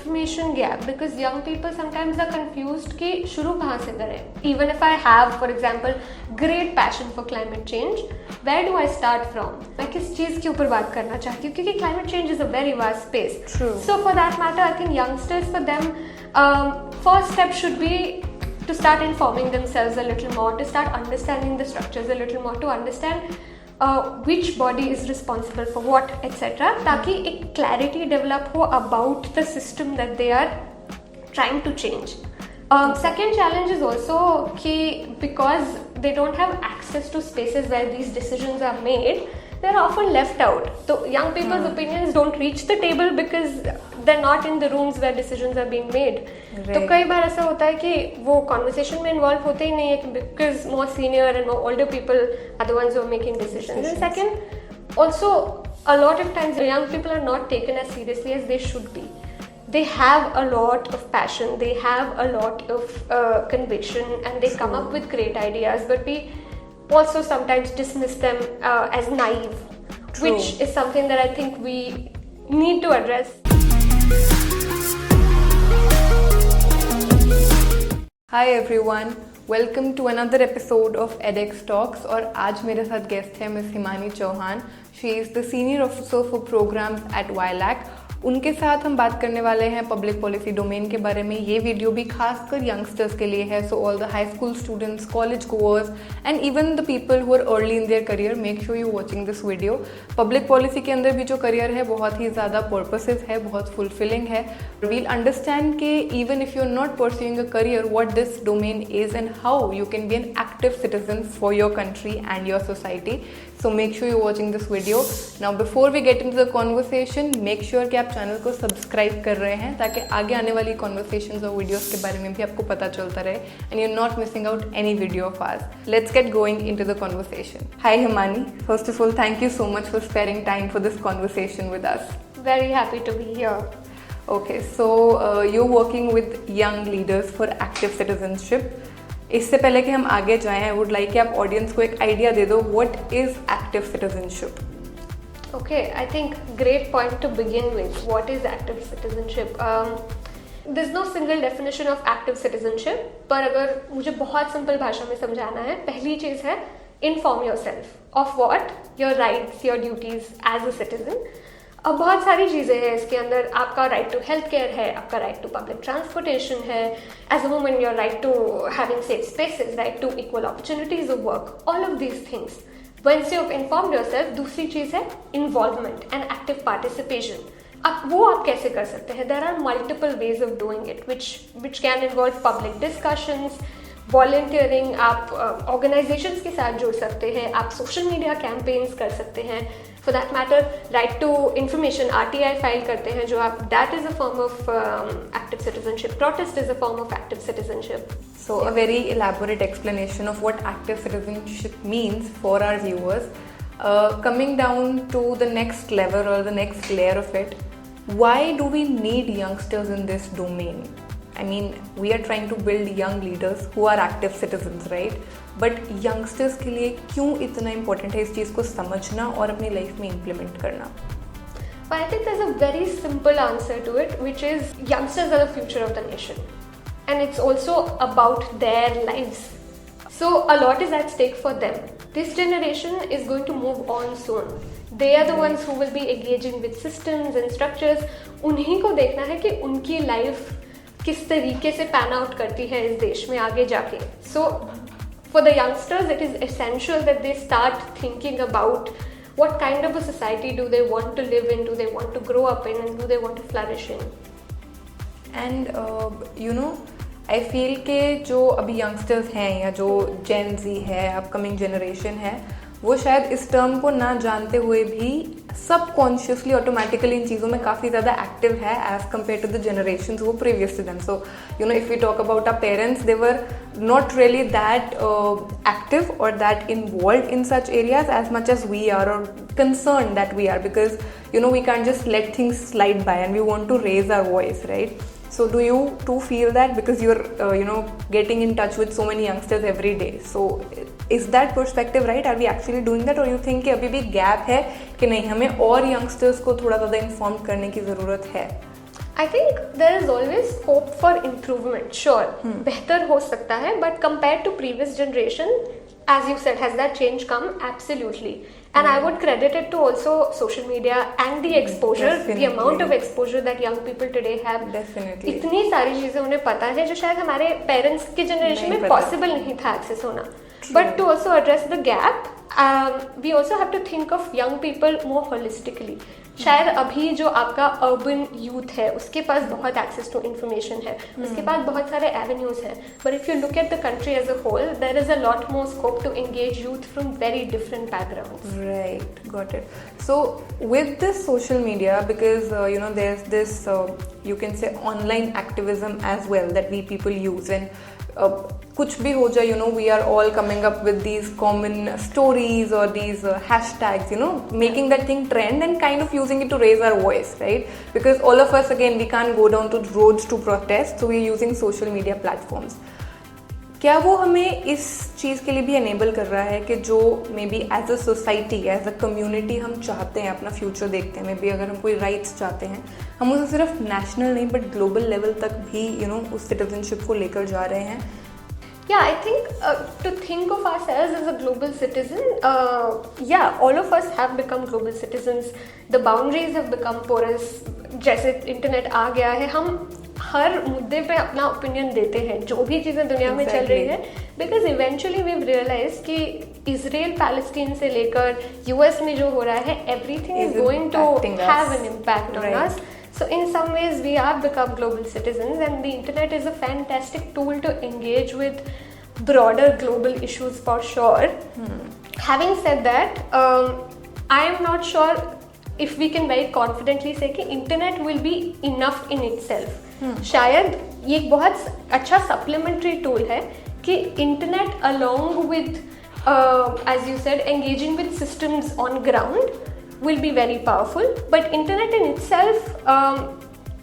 information gap because young people sometimes are confused कि शुरू कहाँ से करें. Even if I have, for example, great passion for climate change, where do I start from? मैं किस चीज़ के ऊपर बात करना चाहती हूँ क्योंकि climate change is a very vast space. True. So for that matter, I think youngsters, for them, first step should be to start informing themselves a little more, to start understanding the structures a little more, to understand which body is responsible for what, etc. ताकि एक clarity develop हो about the system that they are trying to change. Second challenge is also कि because they don't have access to spaces where these decisions are made, they're often left out. So young people's opinions don't reach the table because they're not in the rooms where decisions are being made. तो कई बार ऐसा होता है कि वो conversation में involve होते ही नहीं है because more senior and more older people are the ones who are making decisions. And second, also a lot of times young people are not taken as seriously as they should be. They have a lot of passion, they have a lot of conviction, and they come up with great ideas, but we also sometimes dismiss them as naive. True. Which is something that I think we need to address. Hi everyone, welcome to another episode of edX Talks. और आज मेरे साथ guest है miss Himani Chauhan. She is the senior officer for programs at YLAC. उनके साथ हम बात करने वाले हैं पब्लिक पॉलिसी डोमेन के बारे में. ये वीडियो भी खासकर यंगस्टर्स के लिए है. So all the high school students, college goers and even the people who are early in their career, make sure you watching this video. Public policy के अंदर भी जो करियर है बहुत ही ज़्यादा पर्पसेस है, बहुत फुलफिलिंग है. वील अंडरस्टैंड कि even if you are not pursuing a career, what this domain is and how you can be an active citizen for your country and your society. So make sure you're watching this video. Now before we get into the conversation, make sure कि आप channel को subscribe कर रहे हैं ताकि आगे आने वाली conversations और videos के बारे में भी आपको पता चलता रहे and you're not missing out any video of ours. Let's get going into the conversation. Hi Himani. First of all, thank you so much for sparing time for this conversation with us. Very happy to be here. Okay, so you're working with young leaders for active citizenship. इससे पहले कि हम आगे जाएं, I would like कि आप audience को एक आइडिया दे दो what is active citizenship. Okay, I think great point to begin with. What is active citizenship? There's no single definition of active citizenship, पर अगर मुझे बहुत सिंपल भाषा में समझाना है, पहली चीज़ है inform yourself of what your rights, your duties as a citizen. अब बहुत सारी चीज़ें हैं इसके अंदर. आपका राइट टू हेल्थ केयर है, आपका राइट टू पब्लिक ट्रांसपोर्टेशन है, as a woman your right to having safe spaces, right to equal opportunities of work, all of these things. Once you have informed yourself, दूसरी चीज़ है involvement and active participation. अब वो आप कैसे कर सकते हैं? There are multiple ways of doing it which can involve public discussions, volunteering, आप ऑर्गेनाइजेशंस के साथ जुड़ सकते हैं, आप सोशल मीडिया कैंपेन्स कर सकते हैं. For that matter right to information RTI file करते हैं जो आप, that is a form of active citizenship. Protest is a form of active citizenship. So a very elaborate explanation of what active citizenship means for our viewers. Coming down to the next level or the next layer of it, why do we need youngsters in this domain? I mean, we are trying to build young leaders who are active citizens, right? But youngsters के लिए क्यों इतना important है इस चीज़ को समझना और अपनी लाइफ में implement करना? But I think there's a very simple answer to it, which is youngsters are the future of the nation. And it's also about their lives. So a lot is at stake for them. This generation is going to move on soon. They are the ones who will be engaging with systems and structures. उन्हीं को देखना है कि उनकी life किस तरीके से pan out करती है इस देश में आगे जाके. So for the youngsters, it is essential that they start thinking about what kind of a society do they want to live in, do they want to grow up in, and do they want to flourish in. And you know, I feel कि जो अभी youngsters हैं या जो Gen Z है, upcoming generation है, वो शायद इस टर्म को ना जानते हुए भी सबकॉन्शियसली ऑटोमेटिकली इन चीज़ों में काफ़ी ज़्यादा एक्टिव है as compare to the generations वो previous to them. So you know, if we talk about our parents, they were not really that active और that involve in such areas as much as we are, और concern that we are, because you know we can just let things slide by and we want to raise our voice, right? So do you too feel that because you're you know, getting in touch with so many youngsters every day? So is that perspective right? Are we actually doing that, or you think कि अभी भी gap है कि नहीं, हमें और youngsters को थोड़ा ज़्यादा inform करने की ज़रूरत है? I think there is always scope for improvement. Sure, बेहतर हो सकता है, but compared to previous generation, as you said, has that change come? Absolutely. And I would credit it to also social media and the exposure, the amount of exposure that young people today have. Definitely. इतनी सारी चीजें उन्हें पता है जो शायद हमारे parents की जनरेशन में पॉसिबल नहीं था एक्सेस होना. But to also address the gap, we also have to think of young people more holistically. शायद अभी जो आपका अर्बन यूथ है उसके पास बहुत एक्सेस टू इन्फॉर्मेशन है, उसके पास बहुत सारे एवेन्यूज हैं, but if you look at the country as a whole there is a lot more scope to engage youth from very different backgrounds. Right, got it. So with this social media, because there's this you can say online activism as well that we people use, and कुछ भी हो जाए, we are all coming up with these common stories or these hashtags, making that thing trend and kind of using it to raise our voice, right? Because all of us, again, we can't go down to roads to protest, so we're using social media platforms. क्या वो हमें इस चीज़ के लिए भी enable कर रहा है कि जो maybe as a society, as a community हम चाहते हैं, अपना फ्यूचर देखते हैं, मे बी अगर हम कोई राइट्स चाहते हैं, हम उसे सिर्फ नेशनल नहीं बट ग्लोबल लेवल तक भी उस सिटीजनशिप को लेकर जा रहे हैं? Yeah, I think to think of ourselves as a global citizen, all of us have become global citizens. The boundaries have become porous. जैसे इंटरनेट आ गया है, हम हर मुद्दे पे अपना ओपिनियन देते हैं, जो भी चीज़ें दुनिया में चल रही है, बिकॉज इवेंचुअली वी रियलाइज कि इजराइल पैलेस्टीन से लेकर यूएस में जो हो रहा है, everything is going to have an impact on us. So in some ways we have become global citizens, and the internet is a fantastic tool to engage with broader global issues for sure. Having said that, I am not sure if we can very confidently say कि internet will be enough in itself. शायद ये एक बहुत अच्छा supplementary tool है कि internet along with as you said engaging with systems on ground will be very powerful, but internet in itself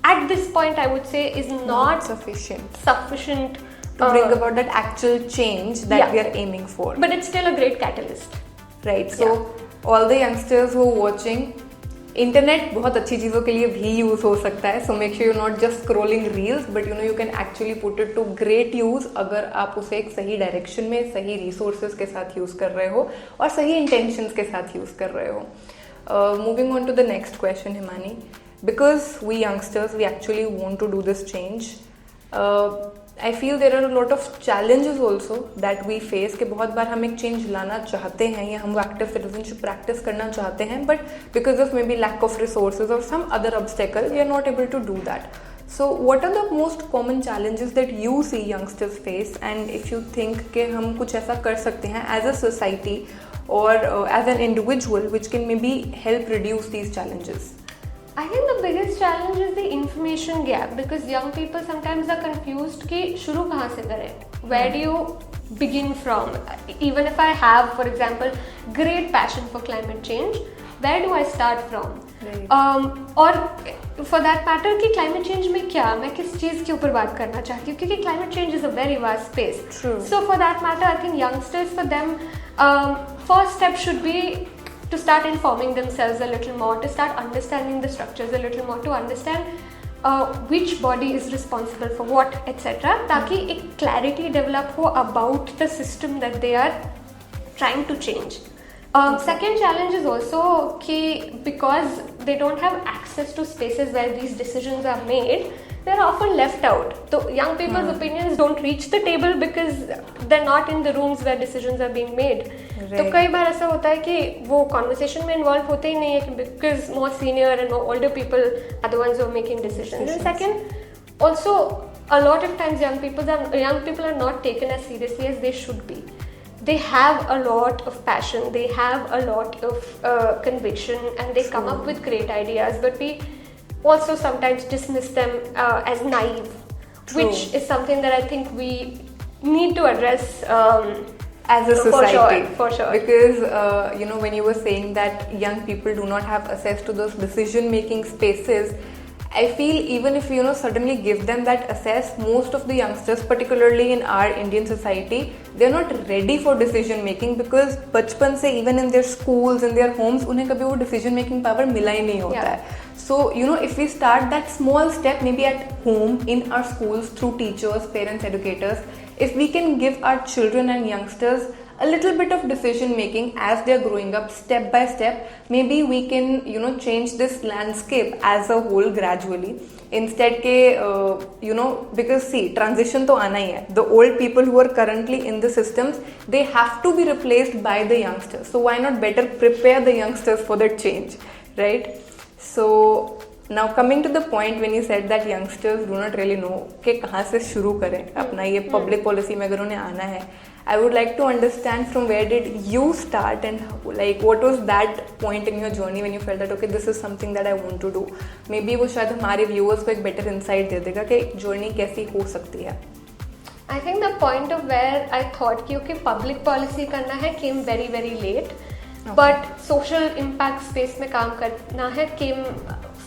at this point I would say is not sufficient to bring about that actual change that we are aiming for, but it's still a great catalyst, right? So all the youngsters who are watching, internet बहुत अच्छी चीज़ों के लिए भी use हो सकता है, so make sure you not just scrolling reels, but you can actually put it to great use अगर आप उसे एक सही डायरेक्शन में, सही रिसोर्सेज के साथ यूज़ कर रहे हो और सही इंटेंशंस के साथ यूज़ कर रहे हो. Moving on to the next question, Himani, because we youngsters, we actually want to do this change. I feel there are a lot of challenges also that we face कि बहुत बार हम एक change लाना चाहते हैं या हम active citizenship practice करना चाहते हैं, but because of maybe lack of resources or some other obstacle, we are not able to do that. So what are the most common challenges that you see youngsters face, and if you think कि हम कुछ ऐसा कर सकते हैं as a society or as an individual which can maybe help reduce these challenges? I think the biggest challenge is the information gap, because young people sometimes are confused कि शुरू कहाँ से करें, where do you begin from? Even if I have, for example, great passion for climate change, where do I start from? Right. और for that matter कि climate change में क्या, मैं किस चीज़ के ऊपर बात करना चाहती हूँ, क्योंकि climate change is a very vast space. True. So for that matter, I think youngsters, for them, first step should be to start informing themselves a little more, to start understanding the structures a little more, to understand which body is responsible for what, etc. ताकि एक clarity develop हो about the system that they are trying to change. Second challenge is also कि because they don't have access to spaces where these decisions are made, they're often left out. So young people's opinions don't reach the table because they're not in the rooms where decisions are being made. तो कई बार ऐसा होता है कि वो conversation में involve होते ही नहीं है because more senior and more older people are the ones who are making decisions. And second, also a lot of times young people are not taken as seriously as they should be. They have a lot of passion, they have a lot of conviction, and they come up with great ideas, but we also sometimes dismiss them as naive, which is something that I think we need to address as a society. For sure. Because when you were saying that young people do not have access to those decision making spaces, I feel even if suddenly give them that access, most of the youngsters, particularly in our Indian society, they're not ready for decision making because बचपन से even in their schools, in their homes, उन्हें कभी वो decision making power मिला ही नहीं होता है. So, if we start that small step, maybe at home, in our schools, through teachers, parents, educators, if we can give our children and youngsters a little bit of decision making as they are growing up, step by step, maybe we can, change this landscape as a whole gradually. Instead के, because see, transition तो आना ही है. The old people who are currently in the systems, they have to be replaced by the youngsters. So why not better prepare the youngsters for that change, right? So now coming to the point when you said that youngsters do not really know कि कहाँ से शुरू करें अपना ये public policy में अगर उन्हें आना है, I would like to understand from where did you start and like what was that point in your journey when you felt that okay this is something that I want to do. Maybe वो शायद हमारे viewers को एक better insight दे देगा कि journey कैसी हो सकती है. I think the point of where I thought कि okay public policy करना है came very very late. Okay. But social impact space में काम करना है came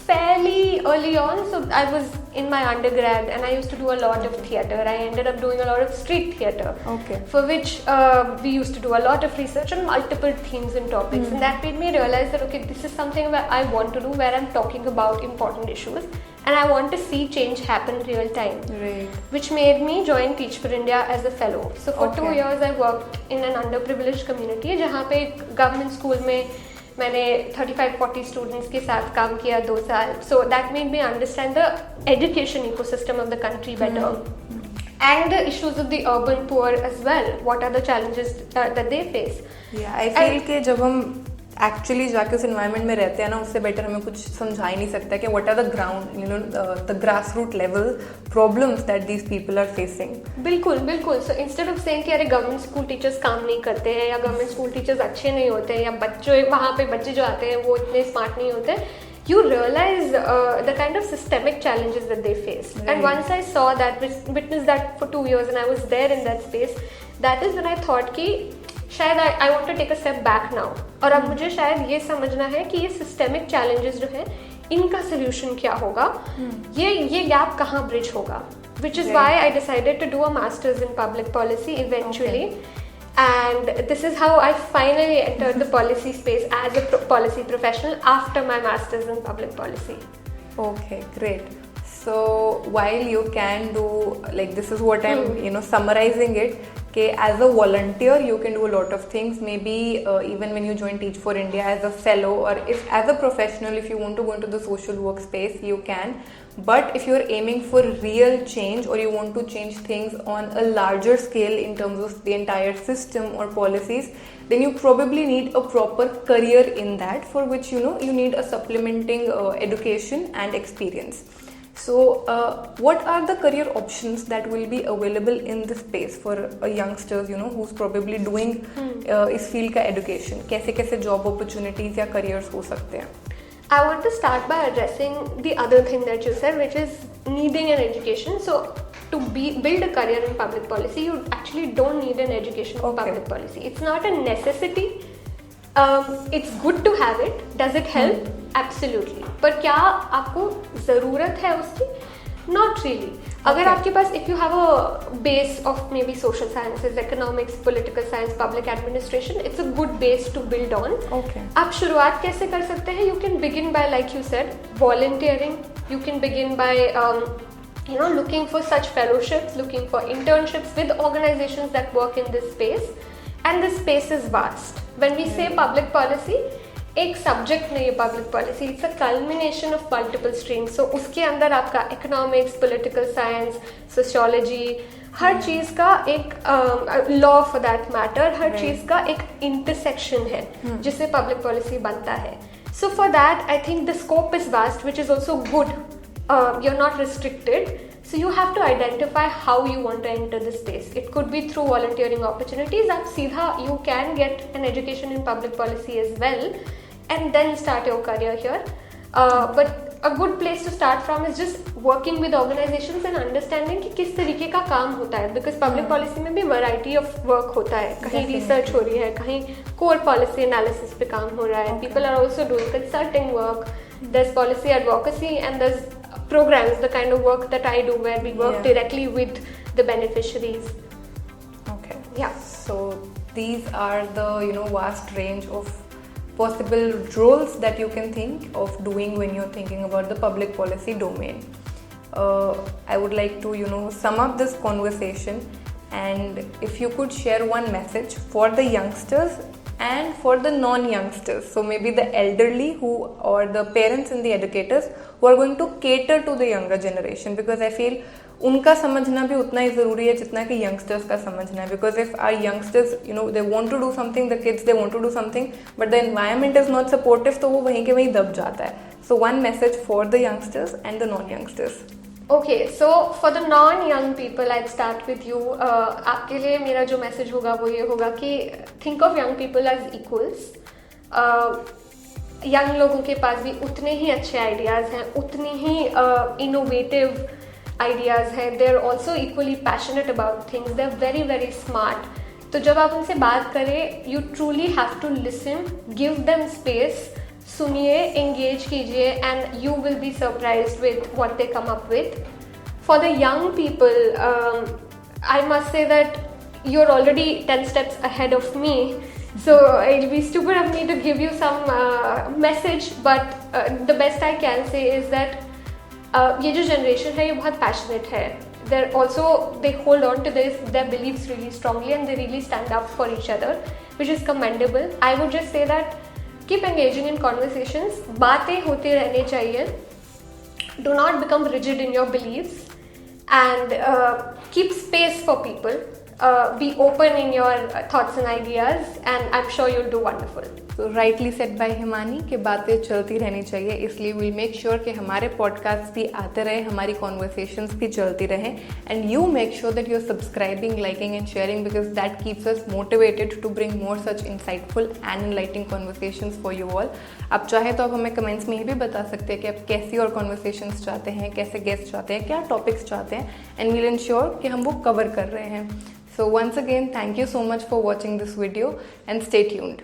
fairly early on. So I was in my undergrad and I used to do a lot of theatre. I ended up doing a lot of street theatre. Okay. For which we used to do a lot of research on multiple themes and topics. And that made me realize that okay, this is something where I want to do, where I'm talking about important issues. And I want to see change happen real time. Right. Which made me join Teach for India as a fellow. So for 2 years I worked in an underprivileged community जहाँ पे government school में मैंने 35-40 students के साथ काम किया 2 साल. So that made me understand the education ecosystem of the country better. And the issues of the urban poor as well. What are the challenges that they face? Yeah, I feel कि जब हम actually जाके उस environment में रहते हैं ना उससे बेटर हमें कुछ समझा ही नहीं सकता कि what are the ground the grass root level problems that these people are facing. बिल्कुल बिल्कुल. सो इंस्टेड ऑफ सेइंग कि अरे गवर्नमेंट स्कूल टीचर्स काम नहीं करते हैं या गवर्नमेंट स्कूल टीचर्स अच्छे नहीं होते हैं या बच्चों वहाँ पे बच्चे जो आते हैं वो इतने स्मार्ट नहीं होते, you realize the kind of systemic challenges that they face. Right. And once I saw that, witnessed that for 2 years and I was there in that space, that is when I thought कि शायद I want to take a step back now. और अब मुझे शायद ये समझना है कि ये systemic challenges जो हैं इनका solution क्या होगा, ये gap कहाँ bridge होगा. Which is why I decided to do a master's in public policy eventually. And this is how I finally entered the policy space as a policy professional after my master's in public policy. Okay, great. So while you can do, like this is what I'm summarizing it, okay, as a volunteer you can do a lot of things. Maybe even when you join Teach for India as a fellow, or if as a professional, if you want to go into the social work space, you can. But if you're aiming for real change or you want to change things on a larger scale in terms of the entire system or policies, then you probably need a proper career in that, for which you need a supplementing education and experience. So what are the career options that will be available in this space for youngsters who's probably doing इस field का education? कैसे job opportunities या careers हो सकते हैं? I want to start by addressing the other thing that you said, which is needing an education. So to build a career in public policy, you actually don't need an education in public policy. It's not a necessity. It's good to have it. Does it help? Absolutely. पर क्या आपको ज़रूरत है उसकी? Not really. अगर आपके पास if you have a base of maybe social sciences, economics, political science, public administration, it's a good base to build on. Okay. आप शुरुआत कैसे कर सकते हैं? You can begin by, like you said, volunteering. You can begin by looking for such fellowships, looking for internships with organizations that work in this space. And this space is vast. When we say public policy, एक subject नहीं है public policy, it's a culmination of multiple streams. So उसके अंदर आपका economics, political science, sociology, हर चीज़ का एक लॉ फॉर दैट मैटर, हर चीज़ का एक इंटरसेक्शन है जिससे पब्लिक पॉलिसी बनता है. So for that I think the scope is vast, which is also good. You are not restricted. So you have to identify how you want to enter the space. It could be through volunteering opportunities. आप सीधा you can get an education in public policy as well, and then start your career here. But a good place to start from is just working with organizations and understanding कि किस तरीके का काम होता है. Because public policy में भी variety of work होता है. कहीं research हो रही है, कहीं core policy analysis पे काम हो रहा है. People are also doing consulting work. There's policy advocacy and there's programs, the kind of work that I do, where we work directly with the beneficiaries. Okay. Yeah. So these are the vast range of possible roles that you can think of doing when you're thinking about the public policy domain. I would like to, sum up this conversation, and if you could share one message for the youngsters and for the non-youngsters, so maybe the elderly or the parents and the educators who are going to cater to the younger generation, because I feel उनका समझना भी उतना ही ज़रूरी है जितना कि youngsters का समझना है. Because if our youngsters, they want to do something, the kids, they want to do something, but the environment is not supportive, तो वो वहीं के वहीं दब जाता है. So one message for the youngsters and the non-youngsters. Okay, so for the non-young people, I'd start with you. आपके लिए मेरा जो मैसेज होगा वो ये होगा कि think of young people as equals. young लोगों के पास भी उतने ही अच्छे आइडियाज़ हैं, उतनी ही innovative ideas हैं. They're also equally passionate about things. They're very very smart. तो जब आप उनसे बात करें, you truly have to listen, give them space. सुनिए, engage कीजिए, and you will be surprised with what they come up with. For the young people, I must say that you're already 10 steps ahead of me, so it'll be stupid of me to give you some message, but the best I can say is that ये जो generation है ये बहुत passionate है. They hold on to their beliefs really strongly, and they really stand up for each other, which is commendable. I would just say that keep engaging in conversations. बातें होती रहनी चाहिए. Do not become rigid in your beliefs, and keep space for people. Be open in your thoughts and ideas, and I'm sure you'll do wonderful. So rightly said by Himani कि बातें चलती रहनी चाहिए, इसलिए we'll make sure कि हमारे podcast भी आते रहे, हमारी कॉन्वर्सेशंस भी चलती रहें, and you make sure that you're subscribing, liking and sharing, because that keeps us motivated to bring more such insightful and enlightening conversations for you all. आप चाहे तो आप हमें कमेंट्स में ये भी बता सकते हैं कि आप कैसी और कॉन्वर्सेशंस चाहते हैं, कैसे गेस्ट चाहते हैं, क्या टॉपिक्स चाहते हैं, and we'll ensure कि हम वो कवर कर रहे हैं. So once again, thank you so much for watching this video and stay tuned.